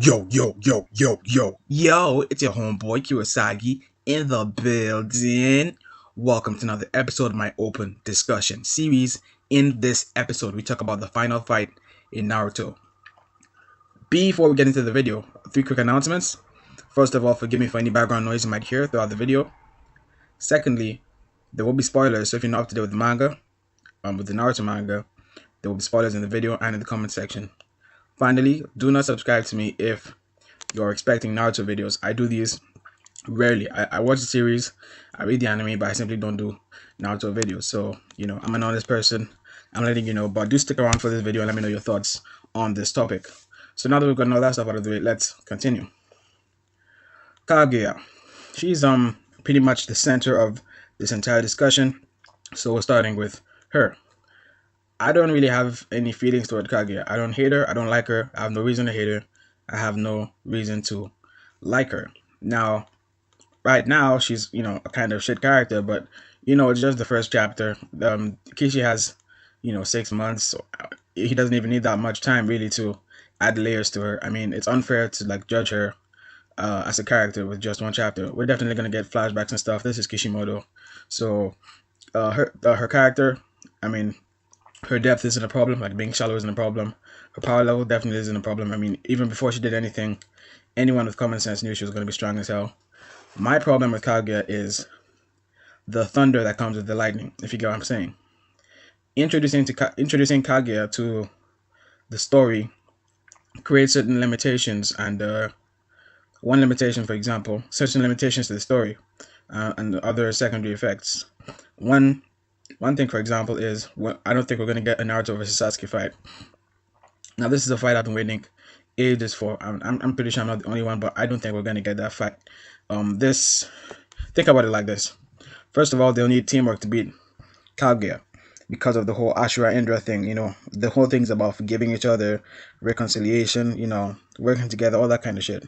Yo, it's your homeboy Kurosagi in the building. Welcome to another episode of my open discussion series. In this episode, we talk about the final fight in Naruto. Before we get into the video, three quick announcements. First of all, forgive me for any background noise you might hear throughout the video. Secondly, there will be spoilers, so if you're not up to date with the manga, with the Naruto manga, there will be spoilers in the video and in the comment section. Finally, do not subscribe to me if you're expecting Naruto videos. I do these rarely. I watch the series, I read the anime, but I simply don't do Naruto videos. So, I'm an honest person. I'm letting you know, but do stick around for this video and let me know your thoughts on this topic. So now that we've gotten all that stuff out of the way, let's continue. Kaguya. She's pretty much the center of this entire discussion. So we're starting with her. I don't really have any feelings toward Kaguya. I don't hate her. I don't like her. I have no reason to hate her. I have no reason to like her. Now, right now, she's, a kind of shit character, but, it's just the first chapter. Kishi has, 6 months. So he doesn't even need that much time, really, to add layers to her. I mean, it's unfair to, judge her as a character with just one chapter. We're definitely going to get flashbacks and stuff. This is Kishimoto. So, her character, I mean, her depth isn't a problem, like being shallow isn't a problem. Her power level definitely isn't a problem. I mean, even before she did anything, anyone with common sense knew she was going to be strong as hell. My problem with Kaguya is the thunder that comes with the lightning, if you get what I'm saying. Introducing Kaguya to the story creates certain limitations, and one limitation, for example, certain limitations to the story, and other secondary effects. One thing, for example, is I don't think we're going to get a Naruto versus Sasuke fight. Now, this is a fight I've been waiting ages for. I'm pretty sure I'm not the only one, but I don't think we're going to get that fight. Think about it like this. First of all, they'll need teamwork to beat Kaguya because of the whole Ashura Indra thing. The whole thing's about forgiving each other, reconciliation, working together, all that kind of shit.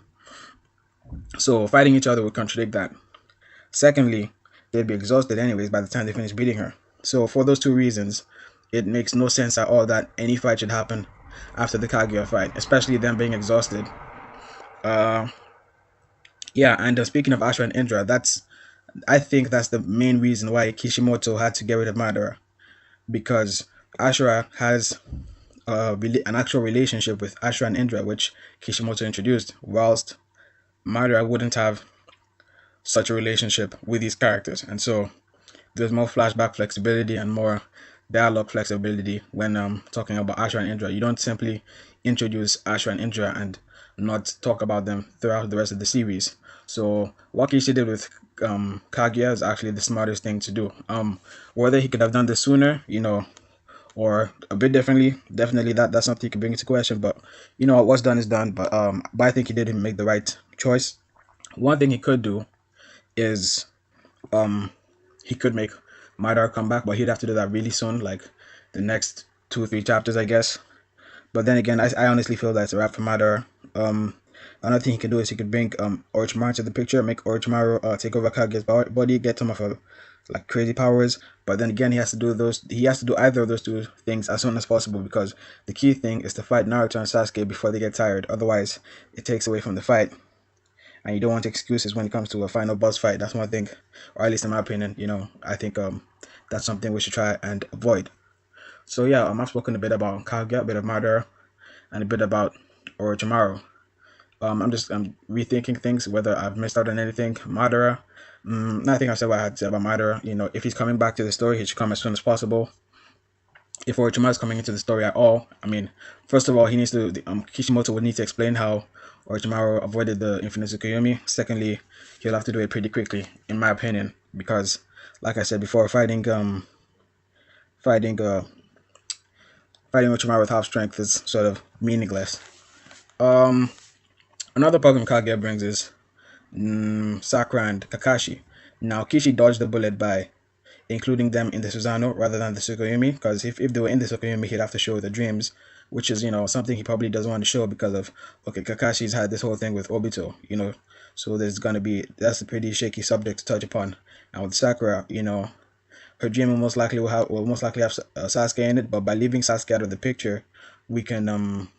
So fighting each other would contradict that. Secondly, they'd be exhausted anyways by the time they finish beating her. So for those two reasons, it makes no sense at all that any fight should happen after the Kaguya fight, especially them being exhausted. Yeah, and speaking of Ashura and Indra, I think that's the main reason why Kishimoto had to get rid of Madara, because Ashura has an actual relationship with Ashura and Indra, which Kishimoto introduced, whilst Madara wouldn't have such a relationship with these characters. And so there's more flashback flexibility and more dialogue flexibility when talking about Ashura and Indra. You don't simply introduce Ashura and Indra and not talk about them throughout the rest of the series. So what Kishi did with Kaguya is actually the smartest thing to do. Whether he could have done this sooner, or a bit differently, definitely that's something you can bring into question. But what's done is done. But I think he didn't make the right choice. One thing he could do is he could make Madara come back, but he'd have to do that really soon, like the next 2-3 chapters, I guess. But then again, I honestly feel that's a wrap for Madara. Another thing he can do is he could bring Orochimaru to the picture, make Orochimaru take over Kaguya's body, get some of her crazy powers. But then again, he has to do either of those two things as soon as possible, because the key thing is to fight Naruto and Sasuke before they get tired. Otherwise, it takes away from the fight. And you don't want excuses when it comes to a final boss fight. That's one thing, or at least in my opinion, I think that's something we should try and avoid. So yeah, I've spoken a bit about Kaguya, a bit of Madara, and a bit about Orochimaru. I'm rethinking things, whether I've missed out on anything. Madara, I think I said what I had to say about Madara. If he's coming back to the story, he should come as soon as possible. If Orochimaru is coming into the story at all, I mean, first of all, he needs to, Kishimoto would need to explain how Orochimaru avoided the Infinite Tsukuyomi. Secondly, he'll have to do it pretty quickly, in my opinion, because, like I said before, fighting Orochimaru with half strength is sort of meaningless. Another problem Kaguya brings is Sakura and Kakashi. Now, Kishi dodged the bullet by including them in the Susanoo rather than the Tsukuyomi, because if they were in the Tsukuyomi, he'd have to show the dreams, which is, something he probably doesn't want to show because of, Kakashi's had this whole thing with Obito, so that's a pretty shaky subject to touch upon. And with Sakura, her dream will most likely have Sasuke in it, but by leaving Sasuke out of the picture, we can,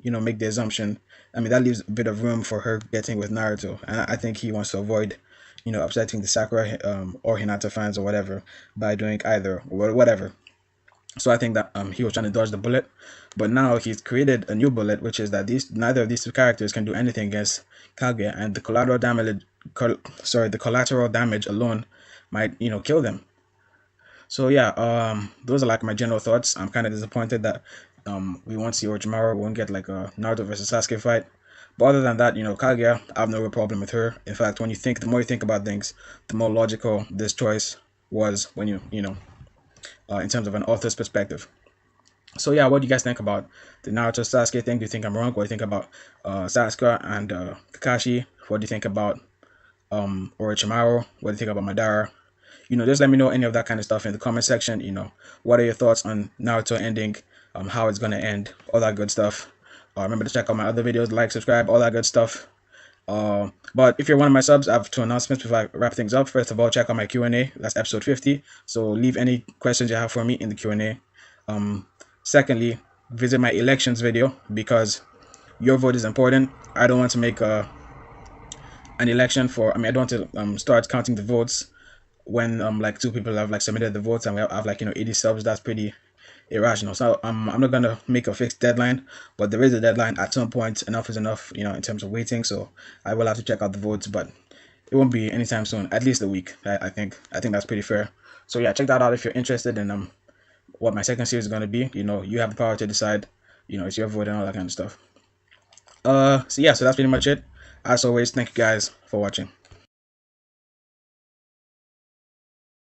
make the assumption I mean, that leaves a bit of room for her getting with Naruto, and I think he wants to avoid, upsetting the Sakura or Hinata fans or whatever by doing either or whatever. So I think that he was trying to dodge the bullet, but now he's created a new bullet, which is that these neither of these two characters can do anything against Kage, and the collateral damage alone might kill them. So yeah, those are like my general thoughts. I'm kind of disappointed that we won't see Orochimaru, we won't get like a Naruto versus Sasuke fight. But other than that, Kaguya, I have no real problem with her. In fact, the more you think about things, the more logical this choice was when in terms of an author's perspective. So yeah, what do you guys think about the Naruto Sasuke thing? Do you think I'm wrong? What do you think about Sasuke and Kakashi? What do you think about Orochimaru? What do you think about Madara? Just let me know any of that kind of stuff in the comment section. What are your thoughts on Naruto ending, how it's gonna end, all that good stuff. Remember to check out my other videos, like, subscribe, all that good stuff. But if you're one of my subs, I have two announcements before I wrap things up. First of all, check out my Q&A. That's episode 50. So leave any questions you have for me in the Q&A. Secondly, visit my elections video because your vote is important. I don't want to make an election I don't want to start counting the votes when like two people have like submitted the votes and we have like 80 subs. That's pretty irrational. So I'm not gonna make a fixed deadline, but there is a deadline at some point. Enough is enough, in terms of waiting. So I will have to check out the votes, but it won't be anytime soon. At least a week. I think that's pretty fair. So yeah, check that out if you're interested in what my second series is gonna be. You have the power to decide. It's your vote and all that kind of stuff. So yeah, so that's pretty much it. As always, thank you guys for watching.